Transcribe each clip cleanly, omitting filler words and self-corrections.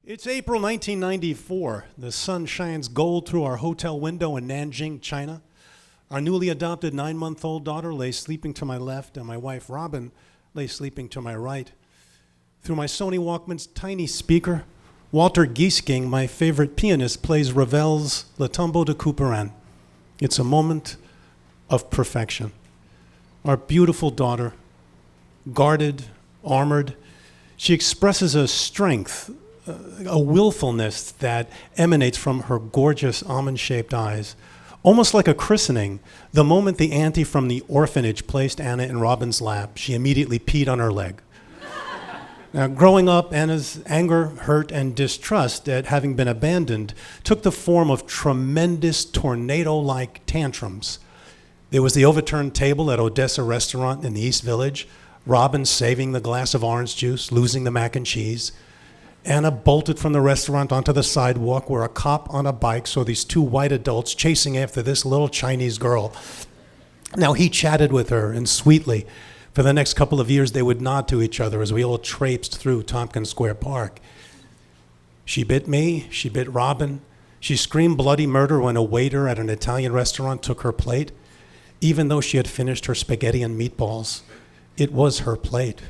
It's April 1994. The sun shines gold through our hotel window in Nanjing, China. Our newly adopted 9-month-old daughter lay sleeping to my left, and my wife, Robin, lay sleeping to my right. Through my Sony Walkman's tiny speaker, Walter Giesking, my favorite pianist, plays Ravel's Le Tombeau de Couperin. It's a moment of perfection. Our beautiful daughter, guarded, armored, she expresses a strength, a willfulness that emanates from her gorgeous almond-shaped eyes. Almost like a christening, the moment the auntie from the orphanage placed Anna in Robin's lap, she immediately peed on her leg. Now, growing up, Anna's anger, hurt, and distrust at having been abandoned took the form of tremendous tornado-like tantrums. There was the overturned table at Odessa restaurant in the East Village, Robin saving the glass of orange juice, losing the mac and cheese. Anna bolted from the restaurant onto the sidewalk where a cop on a bike saw these two white adults chasing after this little Chinese girl. Now, he chatted with her, and sweetly, for the next couple of years, they would nod to each other as we all traipsed through Tompkins Square Park. She bit me, she bit Robin. She screamed bloody murder when a waiter at an Italian restaurant took her plate. Even though she had finished her spaghetti and meatballs, it was her plate.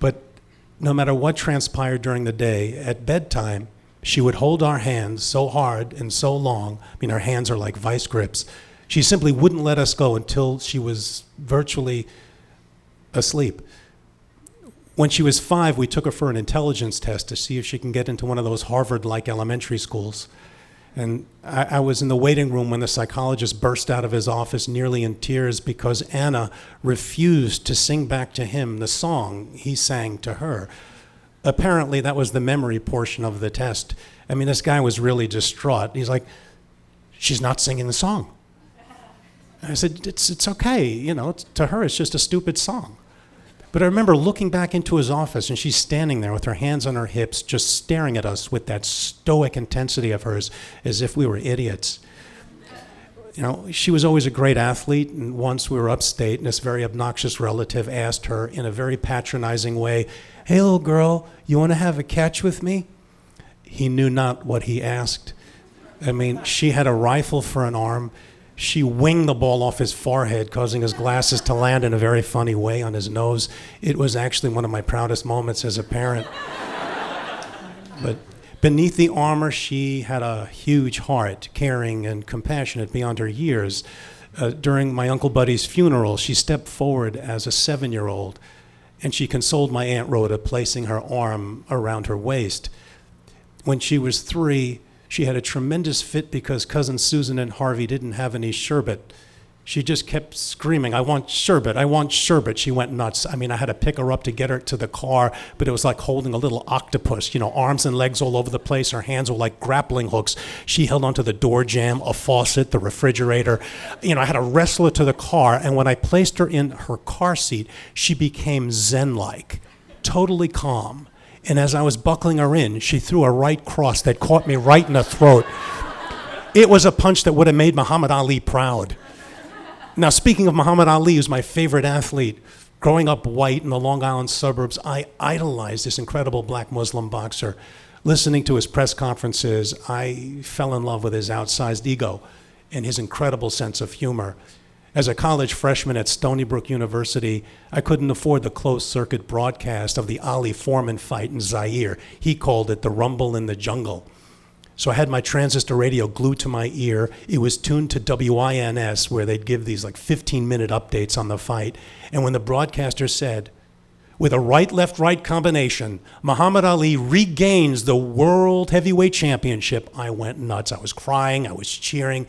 But no matter what transpired during the day, at bedtime, she would hold our hands so hard and so long. I mean, her hands are like vice grips. She simply wouldn't let us go until she was virtually asleep. When she was 5, we took her for an intelligence test to see if she can get into one of those Harvard-like elementary schools. And I was in the waiting room when the psychologist burst out of his office nearly in tears because Anna refused to sing back to him the song he sang to her. Apparently, that was the memory portion of the test. I mean, this guy was really distraught. He's like, she's not singing the song. And I said, it's okay. You know, to her, it's just a stupid song. But I remember looking back into his office, and she's standing there with her hands on her hips, just staring at us with that stoic intensity of hers, as if we were idiots. You know, she was always a great athlete, and once we were upstate, and this very obnoxious relative asked her in a very patronizing way, "Hey, little girl, you want to have a catch with me?" He knew not what he asked. I mean, she had a rifle for an arm. She winged the ball off his forehead, causing his glasses to land in a very funny way on his nose. It was actually one of my proudest moments as a parent. But beneath the armor, she had a huge heart, caring and compassionate beyond her years. During my Uncle Buddy's funeral, she stepped forward as a 7-year-old, and she consoled my Aunt Rhoda, placing her arm around her waist. When she was 3, she had a tremendous fit because Cousin Susan and Harvey didn't have any sherbet. She just kept screaming, "I want sherbet, I want sherbet." She went nuts. I mean, I had to pick her up to get her to the car, but it was like holding a little octopus, you know, arms and legs all over the place. Her hands were like grappling hooks. She held onto the door jamb, a faucet, the refrigerator. You know, I had to wrestle her to the car, and when I placed her in her car seat, she became zen-like, totally calm. And as I was buckling her in, she threw a right cross that caught me right in the throat. It was a punch that would have made Muhammad Ali proud. Now, speaking of Muhammad Ali, who's my favorite athlete, growing up white in the Long Island suburbs, I idolized this incredible black Muslim boxer. Listening to his press conferences, I fell in love with his outsized ego and his incredible sense of humor. As a college freshman at Stony Brook University, I couldn't afford the closed-circuit broadcast of the Ali Foreman fight in Zaire. He called it the Rumble in the Jungle. So I had my transistor radio glued to my ear. It was tuned to WINS, where they'd give these like 15-minute updates on the fight. And when the broadcaster said, "With a right-left-right combination, Muhammad Ali regains the World Heavyweight Championship," I went nuts. I was crying. I was cheering.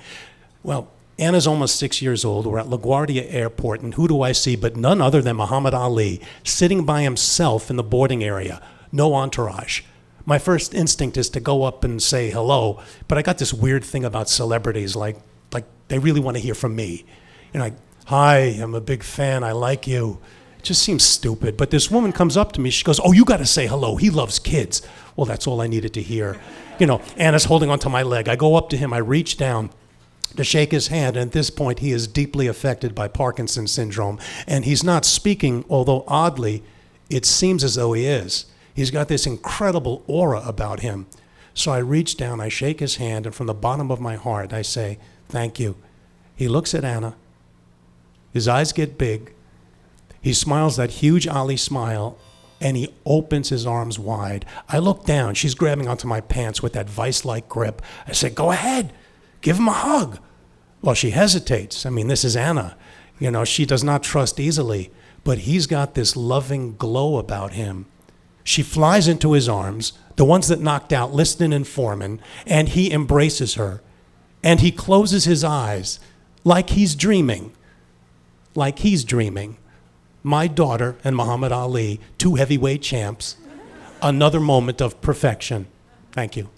Well, Anna's almost 6 years old. We're at LaGuardia Airport, and who do I see but none other than Muhammad Ali, sitting by himself in the boarding area, no entourage. My first instinct is to go up and say hello, but I got this weird thing about celebrities, like they really want to hear from me. You know, like, "Hi, I'm a big fan, I like you." It just seems stupid, but this woman comes up to me, she goes, "Oh, you got to say hello, he loves kids." Well, that's all I needed to hear. You know, Anna's holding onto my leg. I go up to him, I reach down to shake his hand, and at this point he is deeply affected by Parkinson's syndrome, and he's not speaking, although oddly, it seems as though he is. He's got this incredible aura about him. So I reach down, I shake his hand, and from the bottom of my heart, I say, thank you. He looks at Anna. His eyes get big. He smiles that huge Ali smile, and he opens his arms wide. I look down. She's grabbing onto my pants with that vice-like grip. I say, go ahead. Give him a hug. Well, she hesitates. I mean, this is Anna. You know, she does not trust easily, but he's got this loving glow about him. She flies into his arms, the ones that knocked out Liston and Foreman, and he embraces her. And he closes his eyes like he's dreaming. Like he's dreaming. My daughter and Muhammad Ali, two heavyweight champs, another moment of perfection. Thank you.